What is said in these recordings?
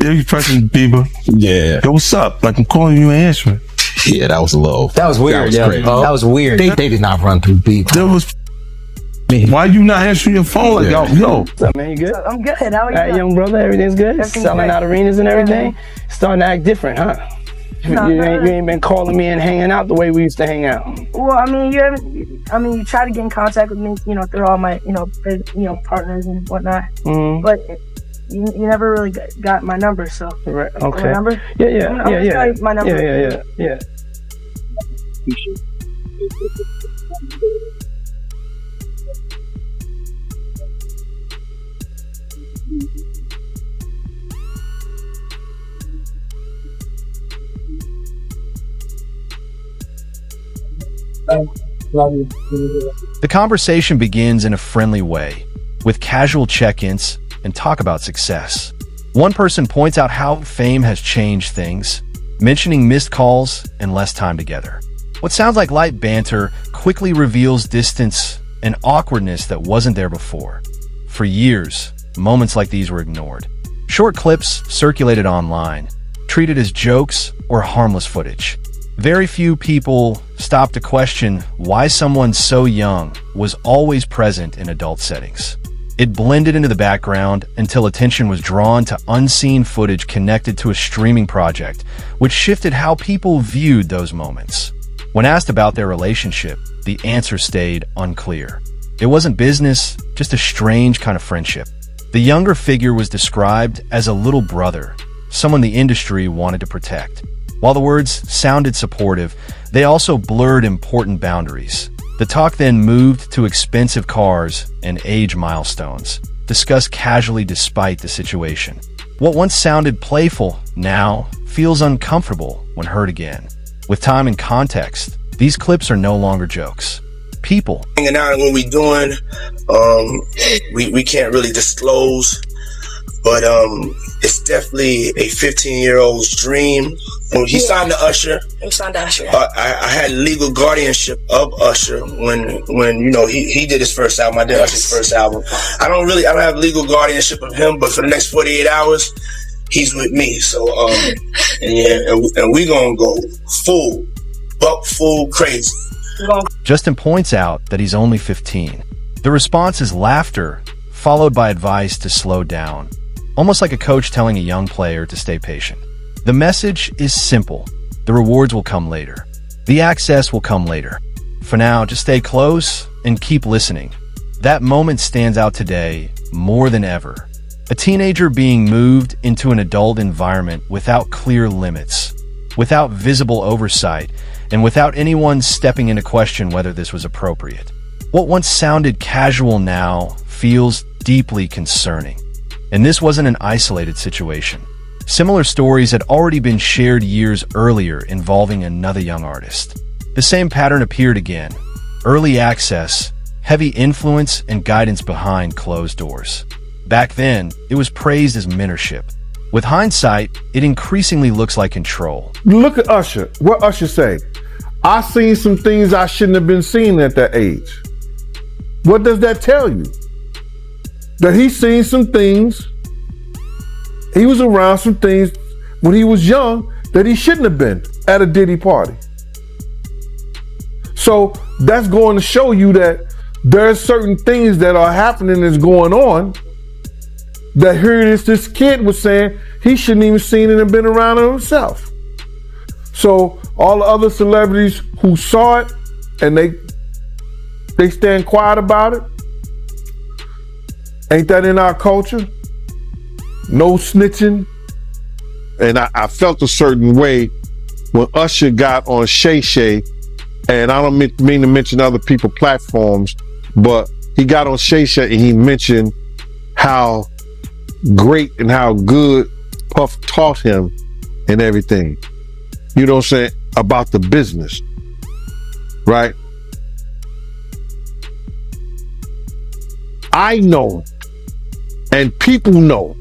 Yeah, you pressing Bieber. Yeah. Yo, what's up? Like, I'm calling you and answering. Yeah, that was low. That was weird. That was crazy. That was weird. They did not run through Bieber. There was. Why you not answering your phone? Like, yo. What's up, man? You good? I'm good. How are you? All right, young brother, everything's good? Everything's Selling great. out arenas and everything? Starting to act different, huh? No, you ain't been calling me and hanging out the way we used to hang out. Well, I mean, you try to get in contact with me, through all my, partners and whatnot. Mm-hmm. But you never really got my number, so. Right. Okay. My number? Yeah. I'm gonna tell you my number. Yeah. The conversation begins in a friendly way, with casual check-ins and talk about success. One person points out how fame has changed things, mentioning missed calls and less time together. What sounds like light banter quickly reveals distance and awkwardness that wasn't there before. For years, moments like these were ignored. Short clips circulated online, treated as jokes or harmless footage. Very few people stopped to question why someone so young was always present in adult settings. It blended into the background until attention was drawn to unseen footage connected to a streaming project, which shifted how people viewed those moments. When asked about their relationship, the answer stayed unclear. It wasn't business, just a strange kind of friendship. The younger figure was described as a little brother, someone the industry wanted to protect. While the words sounded supportive, they also blurred important boundaries. The talk then moved to expensive cars and age milestones, discussed casually despite the situation. What once sounded playful now feels uncomfortable when heard again. With time and context, these clips are no longer jokes. People hanging out and what we doing, we can't really disclose, but it's definitely a 15-year-old's dream. He signed to Usher. He signed to Usher. I had legal guardianship of Usher when he did his first album. I did Usher's first album. I don't have legal guardianship of him, but for the next 48 hours, he's with me. So and we gonna go full crazy. Justin points out that he's only 15. The response is laughter, followed by advice to slow down, almost like a coach telling a young player to stay patient. The message is simple. The rewards will come later. The access will come later. For now, just stay close and keep listening. That moment stands out today more than ever. A teenager being moved into an adult environment without clear limits, without visible oversight, and without anyone stepping in to question whether this was appropriate. What once sounded casual now feels deeply concerning. And this wasn't an isolated situation. Similar stories had already been shared years earlier involving another young artist. The same pattern appeared again. Early access, heavy influence, and guidance behind closed doors. Back then, it was praised as mentorship. With hindsight, it increasingly looks like control. Look at Usher. What Usher say? I seen some things I shouldn't have been seeing at that age. What does that tell you? That he's seen some things, he was around some things when he was young that he shouldn't have been at a Diddy party. So that's going to show you that there's certain things that are happening that's going on that here it is, this kid was saying he shouldn't even seen it and been around it himself. So all the other celebrities who saw it and they stand quiet about it. Ain't that in our culture? No snitching. And I felt a certain way when Usher got on Shay Shay, and I don't mean to mention other people's platforms, but he got on Shay Shay and he mentioned how great and how good Puff taught him and everything. You know what I'm saying? About the business, right? I know, and people know,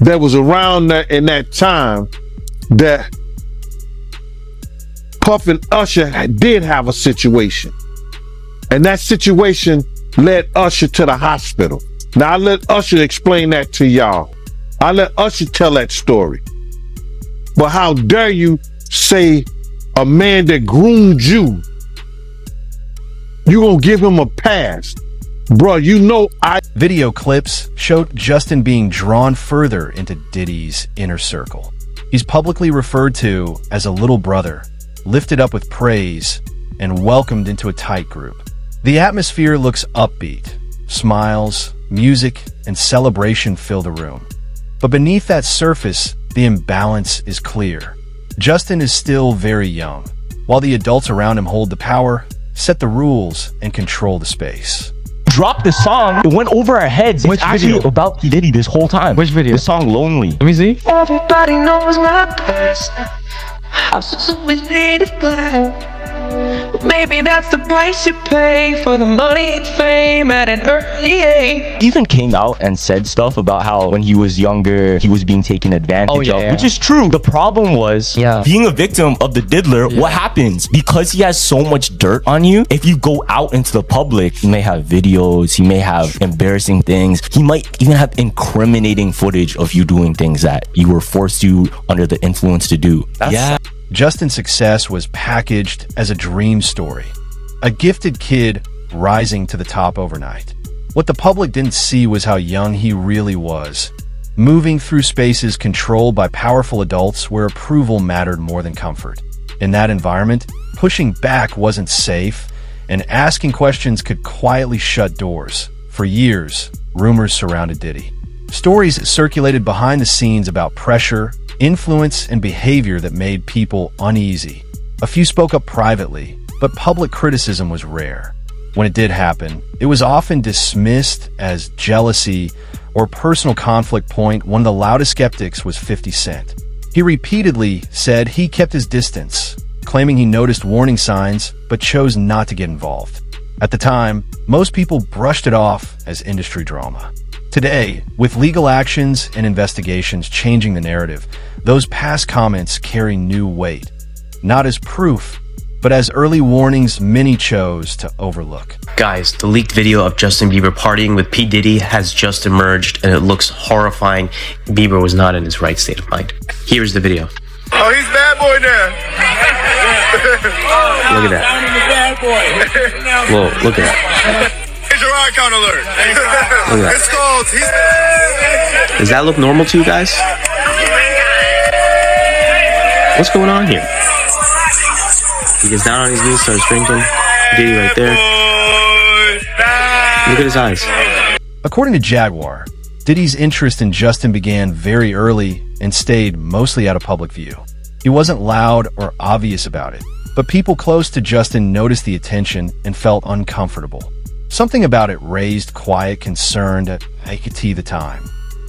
that was around that in that time that Puff and Usher did have a situation. And that situation led Usher to the hospital. Now I let Usher explain that to y'all. I let Usher tell that story. But how dare you say a man that groomed you gonna give him a pass? Bro, you know Video clips showed Justin being drawn further into Diddy's inner circle. He's publicly referred to as a little brother, lifted up with praise, and welcomed into a tight group. The atmosphere looks upbeat. Smiles, music, and celebration fill the room. But beneath that surface, the imbalance is clear. Justin is still very young, while the adults around him hold the power, set the rules, and control the space. Dropped the song, it went over our heads. It's actually about P. Diddy this whole time. Which video? The song Lonely. Let me see. Everybody knows my past. I was always needed black. Maybe that's the price you pay for the money and fame at an early age. He even came out and said stuff about how when he was younger, he was being taken advantage of, which is true. The problem was being a victim of the diddler. What happens? Because he has so much dirt on you, if you go out into the public, he may have videos, he may have embarrassing things, he might even have incriminating footage of you doing things that you were forced to under the influence to do. Justin's success was packaged as a dream story. A gifted kid rising to the top overnight. What the public didn't see was how young he really was, moving through spaces controlled by powerful adults where approval mattered more than comfort. In that environment, pushing back wasn't safe, and asking questions could quietly shut doors. For years, rumors surrounded Diddy. Stories circulated behind the scenes about pressure, influence, and behavior that made people uneasy. A few spoke up privately, but public criticism was rare. When it did happen, it was often dismissed as jealousy or personal conflict. One of the loudest skeptics was 50 Cent. He repeatedly said he kept his distance, claiming he noticed warning signs but chose not to get involved. At the time, most people brushed it off as industry drama. Today, with legal actions and investigations changing the narrative, those past comments carry new weight, not as proof, but as early warnings many chose to overlook. Guys, the leaked video of Justin Bieber partying with P. Diddy has just emerged, and it looks horrifying. Bieber was not in his right state of mind. Here's the video. Oh, he's bad boy now. Look at that. Whoa, look at that. It's your icon alert. Look at It's called. Does that look normal to you guys? What's going on here? He gets down on his knees, starts drinking. Diddy right there. Look at his eyes. According to Jaguar, Diddy's interest in Justin began very early and stayed mostly out of public view. He wasn't loud or obvious about it, but people close to Justin noticed the attention and felt uncomfortable. Something about it raised quiet concern that I could see the time.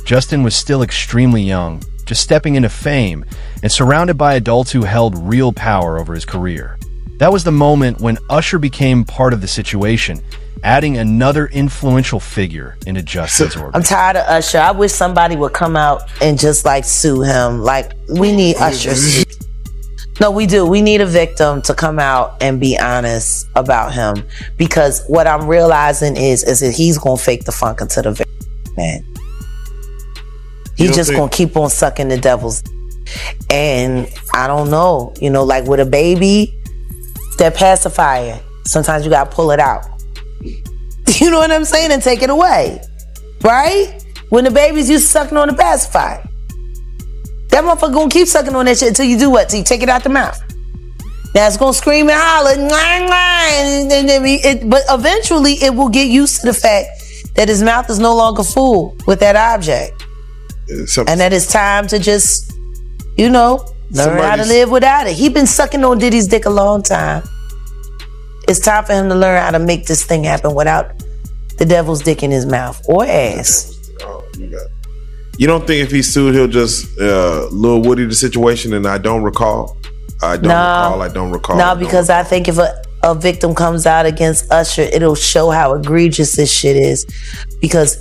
Justin was still extremely young, just stepping into fame and surrounded by adults who held real power over his career. That was the moment when Usher became part of the situation, adding another influential figure into Justin's orbit. I'm tired of Usher. I wish somebody would come out and just like sue him. Like, we need Usher. No, we do. We need a victim to come out and be honest about him, because what I'm realizing is that he's gonna fake the funk until the very man. He's just gonna keep on sucking the devil's. And I don't know, you know, like with a baby, that pacifier, sometimes you gotta pull it out. You know what I'm saying? And take it away, right? When the babies used to sucking on the pacifier. That motherfucker gonna keep sucking on that shit until you do what? Till you take it out the mouth. Now it's gonna scream and holler, but eventually it will get used to the fact that his mouth is no longer full with that object. And that it's time to just, you know, learn how to live without it. He been sucking on Diddy's dick a long time. It's time for him to learn how to make this thing happen without the devil's dick in his mouth or ass. You don't think if he sued, he'll just Lil Woody the situation and I don't recall? I don't recall. No, because I think if a victim comes out against Usher, it'll show how egregious this shit is. Because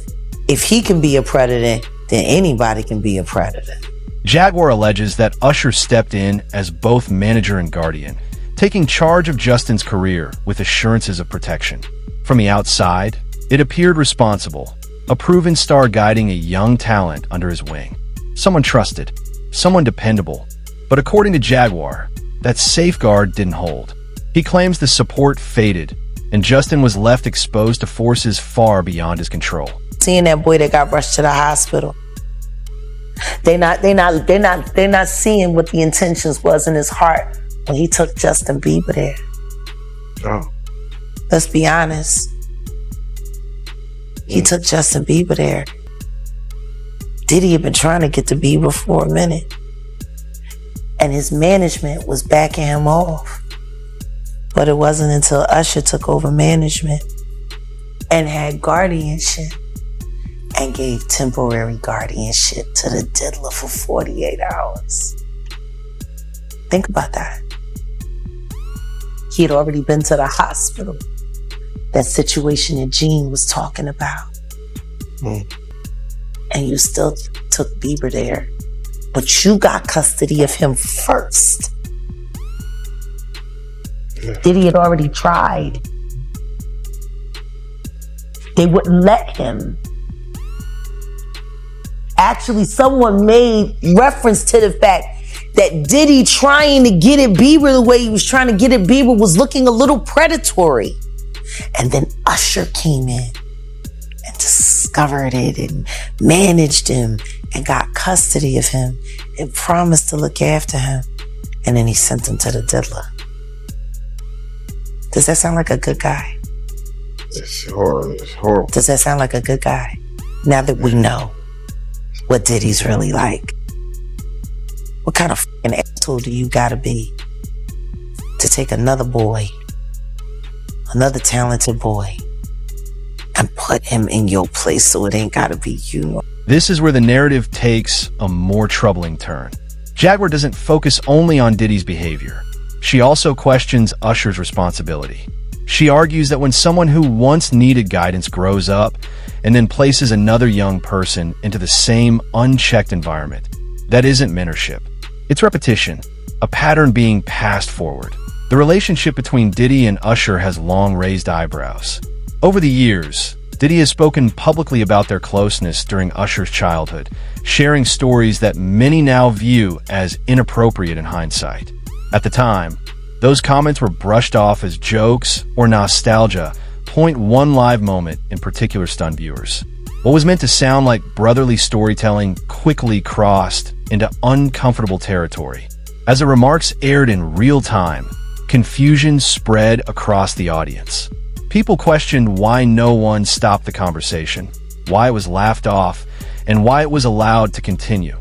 if he can be a predator, then anybody can be a predator. Jaguar alleges that Usher stepped in as both manager and guardian, taking charge of Justin's career with assurances of protection. From the outside, it appeared responsible, a proven star guiding a young talent under his wing. someone trusted, someone dependable. But according to Jaguar, that safeguard didn't hold. He claims the support faded, and Justin was left exposed to forces far beyond his control. Seeing that boy that got rushed to the hospital, they're not seeing what the intentions was in his heart when he took Justin Bieber there. Oh. Let's be honest. He took Justin Bieber there. Diddy had been trying to get to Bieber for a minute, and his management was backing him off. But it wasn't until Usher took over management and had guardianship and gave temporary guardianship to the diddler for 48 hours. Think about that. He had already been to the hospital. That situation that Gene was talking about. And you still took Bieber there. But you got custody of him first. Diddy had already tried. They wouldn't let him. Actually, someone made reference to the fact that Diddy trying to get at Bieber the way he was trying to get at Bieber was looking a little predatory. And then Usher came in and discovered it and managed him and got custody of him and promised to look after him. And then he sent him to the diddler. Does that sound like a good guy? It's horrible. Does that sound like a good guy? Now that we know what Diddy's really like. What kind of fucking asshole do you gotta be to take another boy, another talented boy, and put him in your place so it ain't gotta be you? This is where the narrative takes a more troubling turn. Jaguar doesn't focus only on Diddy's behavior. She also questions Usher's responsibility. She argues that when someone who once needed guidance grows up and then places another young person into the same unchecked environment, that isn't mentorship. It's repetition, a pattern being passed forward. The relationship between Diddy and Usher has long raised eyebrows. Over the years, Diddy has spoken publicly about their closeness during Usher's childhood, sharing stories that many now view as inappropriate in hindsight. At the time, those comments were brushed off as jokes or nostalgia. Point one live moment in particular stunned viewers. What was meant to sound like brotherly storytelling quickly crossed into uncomfortable territory. As the remarks aired in real time, confusion spread across the audience. People questioned why no one stopped the conversation, why it was laughed off, and why it was allowed to continue.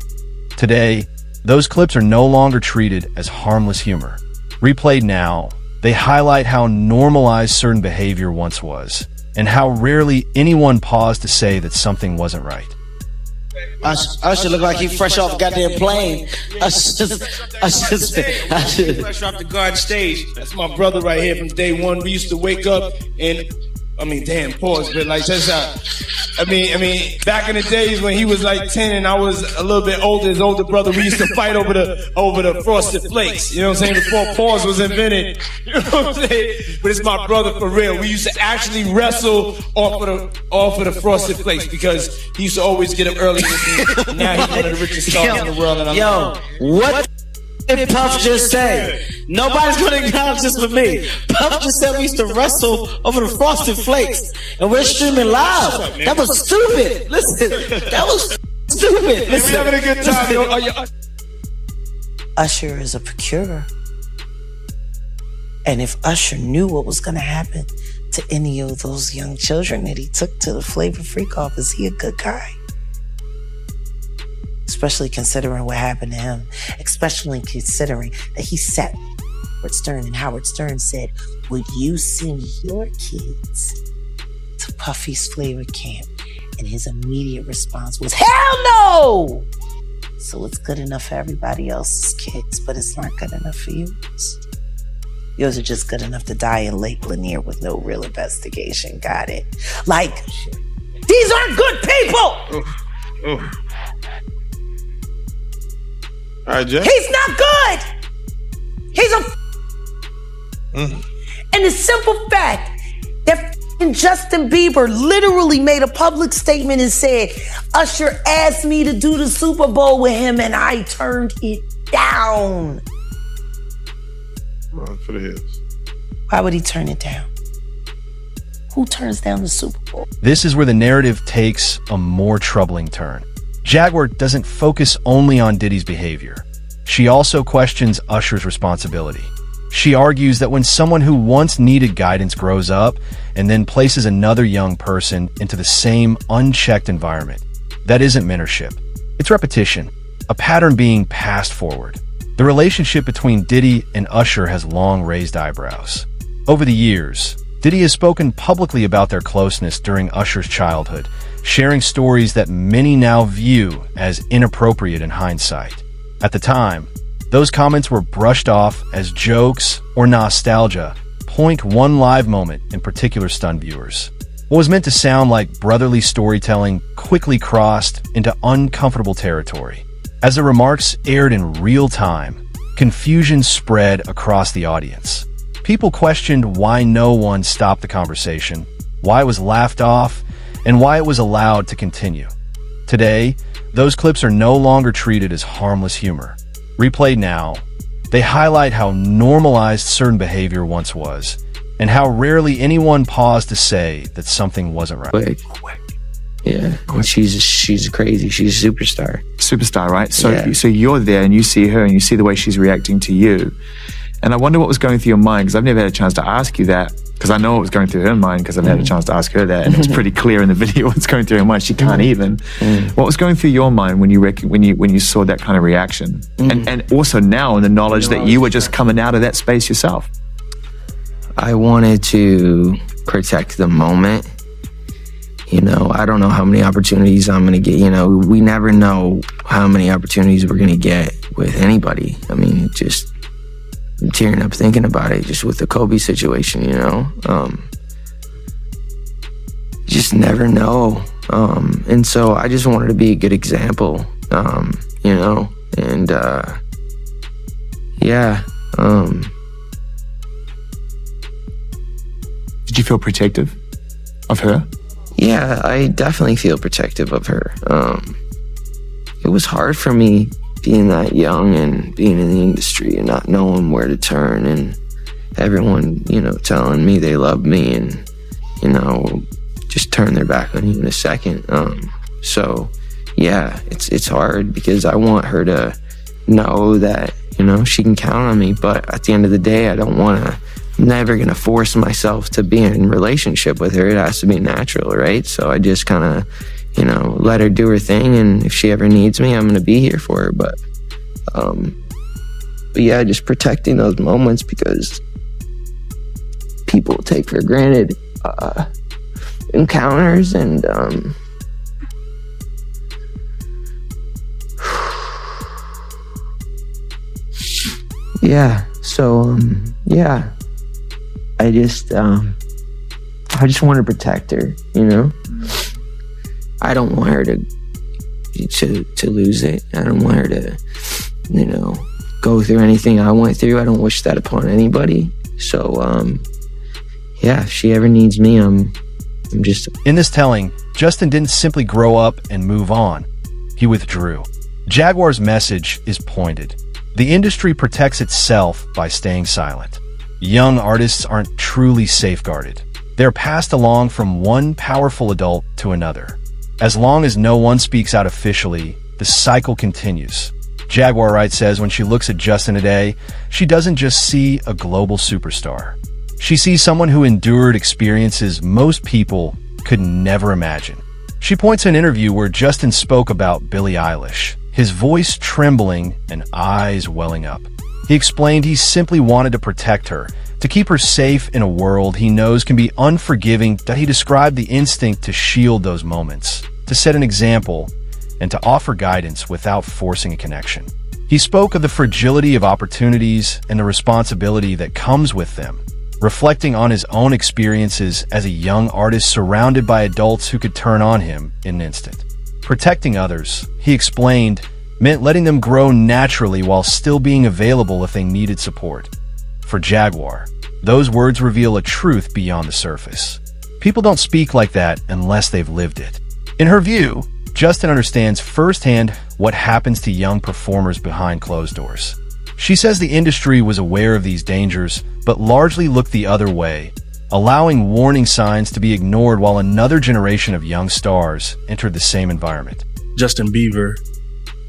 Today, those clips are no longer treated as harmless humor. Replayed now, they highlight how normalized certain behavior once was, and how rarely anyone paused to say that something wasn't right. Usher look like he fresh off a goddamn plane. Usher fresh off the garden stage. That's my brother right here from day one. We used to wake up and pause, but like that's how. Back in the days when he was like 10 and I was a little bit older, his older brother, we used to fight over the frosted flakes. You know what I'm saying? Before pause was invented. You know what I'm saying? But it's my brother for real. We used to actually wrestle off of the frosted flakes because he used to always get up early with me. Now he's one of the richest stars in the world. And what did Puff just say? Nobody's gonna acknowledge this with me. Puff just said we used to wrestle over the frosted flakes, and we're streaming live. That was stupid. Listen, that was stupid. Listen, having a good time. Usher is a procurer, and if Usher knew what was gonna happen to any of those young children that he took to the Flavor Freak off, is he a good guy? Especially considering what happened to him. Especially considering that he sat Howard Stern and Howard Stern said, would you send your kids to Puffy's Flavor Camp? And his immediate response was, hell no! So it's good enough for everybody else's kids, but it's not good enough for yours. Yours are just good enough to die in Lake Lanier with no real investigation. Got it? Like, these aren't good people! All right, Jeff. He's not good. He's a. And the simple fact that And Justin Bieber literally made a public statement and said, Usher asked me to do the Super Bowl with him and I turned it down. For the hits. Why would he turn it down? Who turns down the Super Bowl? This is where the narrative takes a more troubling turn. Jaguar doesn't focus only on Diddy's behavior. She also questions Usher's responsibility. She argues that when someone who once needed guidance grows up and then places another young person into the same unchecked environment, that isn't mentorship. It's repetition, a pattern being passed forward. The relationship between Diddy and Usher has long raised eyebrows. Over the years, Diddy has spoken publicly about their closeness during Usher's childhood, sharing stories that many now view as inappropriate in hindsight. At the time, those comments were brushed off as jokes or nostalgia. Point one live moment in particular stunned viewers. What was meant to sound like brotherly storytelling quickly crossed into uncomfortable territory. As the remarks aired in real time, confusion spread across the audience. People questioned why no one stopped the conversation, why it was laughed off, and why it was allowed to continue. Today, those clips are no longer treated as harmless humor. Replayed now, they highlight how normalized certain behavior once was, and how rarely anyone paused to say that something wasn't right. Yeah, and she's crazy. She's a superstar. Superstar, right? So you're there and you see her and you see the way she's reacting to you. And I wonder what was going through your mind, because I've never had a chance to ask you that, because I know what was going through her mind, because I've had a chance to ask her that, and it's pretty clear in the video what's going through her mind. She can't even. What was going through your mind when you saw that kind of reaction, and also now in the knowledge that you were just coming out of that space yourself? I wanted to protect the moment. You know, I don't know how many opportunities I'm gonna get. You know, we never know how many opportunities we're gonna get with anybody. I mean, I'm tearing up thinking about it, just with the Kobe situation, you know? Just never know. And so I just wanted to be a good example, you know? And, Did you feel protective of her? Yeah, I definitely feel protective of her. It was hard for me being that young and being in the industry and not knowing where to turn, and everyone, you know, telling me they love me and, you know, just turn their back on you in a second. So yeah, it's hard because I want her to know that, you know, she can count on me, but at the end of the day, I'm never gonna force myself to be in a relationship with her. It has to be natural, right? So I just kind of, you know, let her do her thing, and if she ever needs me, I'm gonna be here for her. But yeah, just protecting those moments, because people take for granted encounters, and yeah. So yeah, I just want to protect her, you know. I don't want her to lose it. I don't want her to, you know, go through anything I went through. I don't wish that upon anybody. So, yeah, if she ever needs me, I'm just... In this telling, Justin didn't simply grow up and move on. He withdrew. Jaguar's message is pointed. The industry protects itself by staying silent. Young artists aren't truly safeguarded. They're passed along from one powerful adult to another. As long as no one speaks out officially, the cycle continues. Jaguar Wright says when she looks at Justin today, she doesn't just see a global superstar. She sees someone who endured experiences most people could never imagine. She points to an interview where Justin spoke about Billie Eilish, his voice trembling and eyes welling up. He explained he simply wanted to protect her, to keep her safe in a world he knows can be unforgiving, that he described the instinct to shield those moments, to set an example, and to offer guidance without forcing a connection. He spoke of the fragility of opportunities and the responsibility that comes with them, reflecting on his own experiences as a young artist surrounded by adults who could turn on him in an instant. Protecting others, he explained, meant letting them grow naturally while still being available if they needed support. For Jaguar, those words reveal a truth beyond the surface. People don't speak like that unless they've lived it. In her view, Justin understands firsthand what happens to young performers behind closed doors. She says the industry was aware of these dangers, but largely looked the other way, allowing warning signs to be ignored while another generation of young stars entered the same environment. Justin Bieber,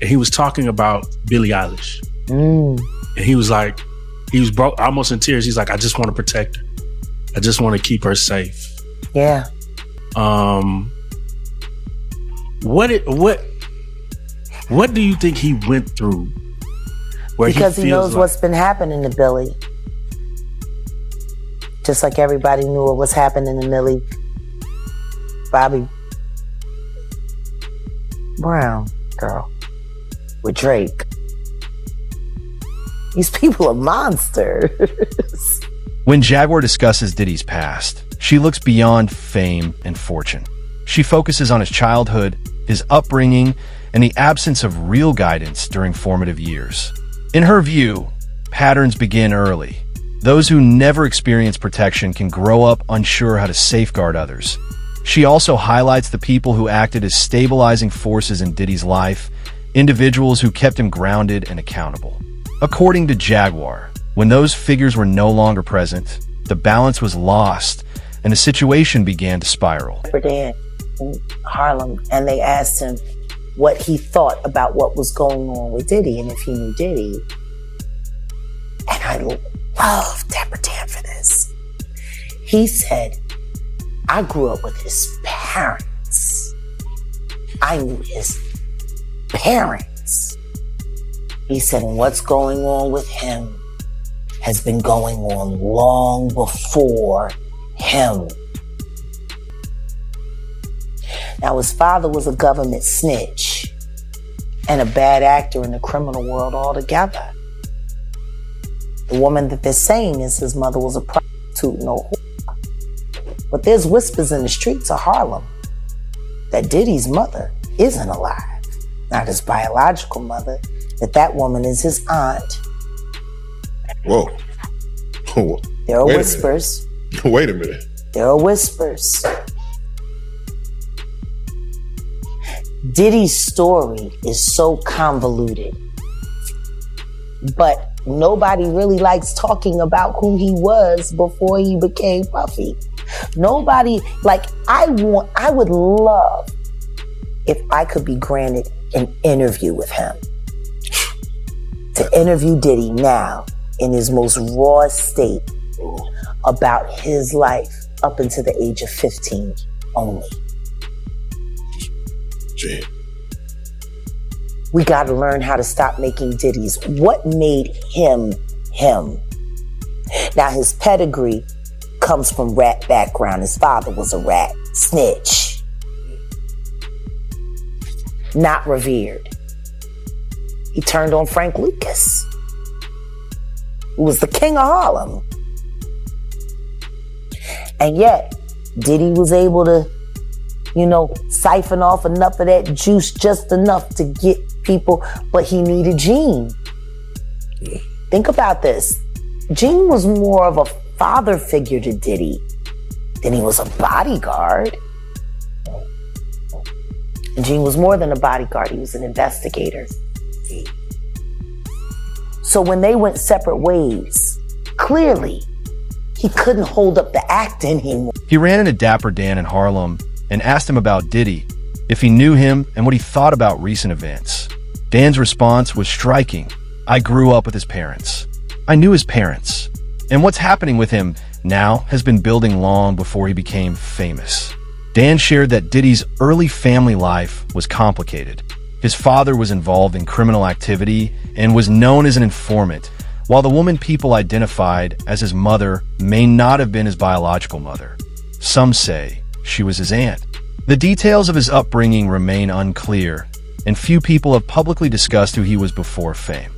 and he was talking about Billie Eilish. And he was like, he was broke, almost in tears. He's like, I just want to protect her. I just want to keep her safe. Yeah. What do you think he went through? Because he knows what's been happening to Billy. Just like everybody knew what was happening to Millie Bobby Brown girl with Drake. These people are monsters. When Jaguar discusses Diddy's past, she looks beyond fame and fortune. She focuses on his childhood, his upbringing, and the absence of real guidance during formative years. In her view, patterns begin early. Those who never experience protection can grow up unsure how to safeguard others. She also highlights the people who acted as stabilizing forces in Diddy's life, individuals who kept him grounded and accountable. According to Jaguar, when those figures were no longer present, the balance was lost and the situation began to spiral. In Harlem, and they asked him what he thought about what was going on with Diddy and if he knew Diddy. And I love Dapper Dan for this. He said, I grew up with his parents. I knew his parents. He said, and what's going on with him has been going on long before him. Now, his father was a government snitch and a bad actor in the criminal world altogether. The woman that they're saying is his mother was a prostitute, no whore. But there's whispers in the streets of Harlem that Diddy's mother isn't alive. Not his biological mother, that woman is his aunt. Whoa. There are whispers. Wait a minute. There are whispers. Diddy's story is so convoluted, but nobody really likes talking about who he was before he became Puffy. Nobody, I would love if I could be granted an interview with him. To interview Diddy now in his most raw state about his life up until the age of 15 only. Gee. We got to learn how to stop making Diddy's. What made him him? Now, his pedigree comes from rat background. His father was a rat snitch. Not revered. He turned on Frank Lucas, who was the king of Harlem. And yet, Diddy was able to, siphon off enough of that juice, just enough to get people, but he needed Gene. Think about this. Gene was more of a father figure to Diddy than he was a bodyguard. And Gene was more than a bodyguard, he was an investigator. So when they went separate ways, clearly, he couldn't hold up the act anymore. He ran into Dapper Dan in Harlem and asked him about Diddy, if he knew him and what he thought about recent events. Dan's response was striking. I grew up with his parents. I knew his parents. And what's happening with him now has been building long before he became famous. Dan shared that Diddy's early family life was complicated. His father was involved in criminal activity and was known as an informant, while the woman people identified as his mother may not have been his biological mother. Some say she was his aunt. The details of his upbringing remain unclear, and few people have publicly discussed who he was before fame.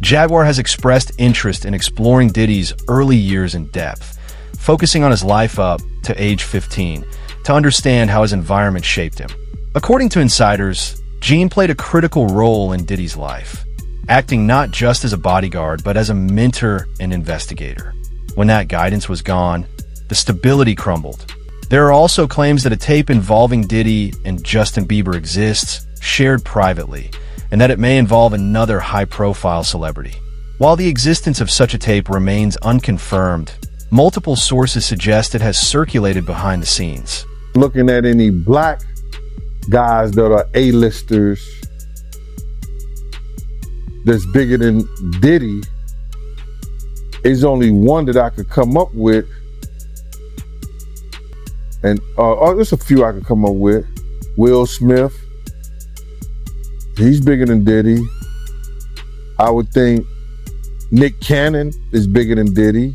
Jaguar has expressed interest in exploring Diddy's early years in depth, focusing on his life up to age 15 to understand how his environment shaped him. According to insiders, Gene played a critical role in Diddy's life, acting not just as a bodyguard, but as a mentor and investigator. When that guidance was gone, the stability crumbled. There are also claims that a tape involving Diddy and Justin Bieber exists, shared privately, and that it may involve another high-profile celebrity. While the existence of such a tape remains unconfirmed, multiple sources suggest it has circulated behind the scenes. Looking at any black guys that are A-listers that's bigger than Diddy, is only one that I could come up with. And there's a few I could come up with. Will Smith, he's bigger than Diddy. I would think Nick Cannon is bigger than Diddy.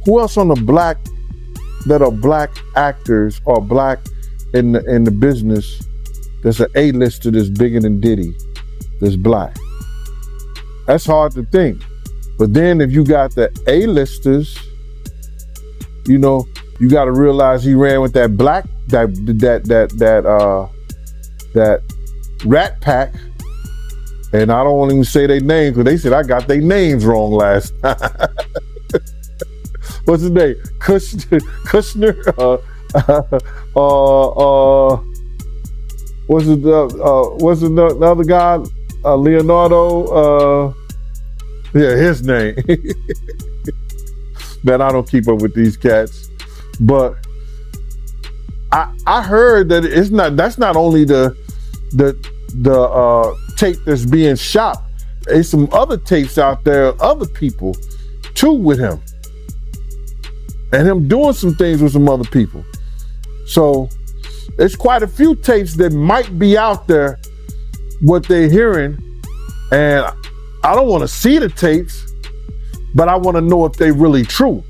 Who else on the black that are black actors or black in the business that's an A-lister that's bigger than Diddy, that's black? That's hard to think. But then if you got the A-listers, you know, you got to realize he ran with that black, that Rat Pack. And I don't want to even say their names, because they said I got their names wrong last time. What's his name? Kushner? What's the other guy? Leonardo? Yeah, his name. Man, I don't keep up with these cats. But I heard that that's not only the tape that's being shot. There's some other tapes out there, other people too with him. And him doing some things with some other people. So there's quite a few tapes that might be out there, what they're hearing. And I don't want to see the tapes, but I want to know if they're really true.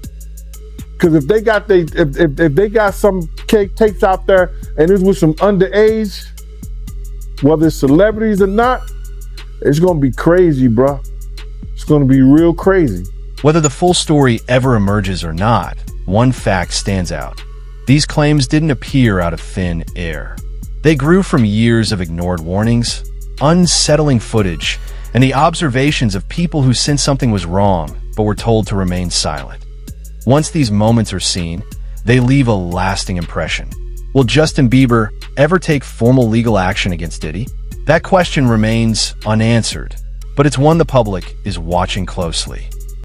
Because if they got if they got some tapes out there and it's with some underage, whether it's celebrities or not, it's gonna be crazy, bro. It's gonna be real crazy. Whether the full story ever emerges or not, one fact stands out. These claims didn't appear out of thin air. They grew from years of ignored warnings, unsettling footage, and the observations of people who sensed something was wrong but were told to remain silent. Once these moments are seen, they leave a lasting impression. Will Justin Bieber ever take formal legal action against Diddy? That question remains unanswered, but it's one the public is watching closely.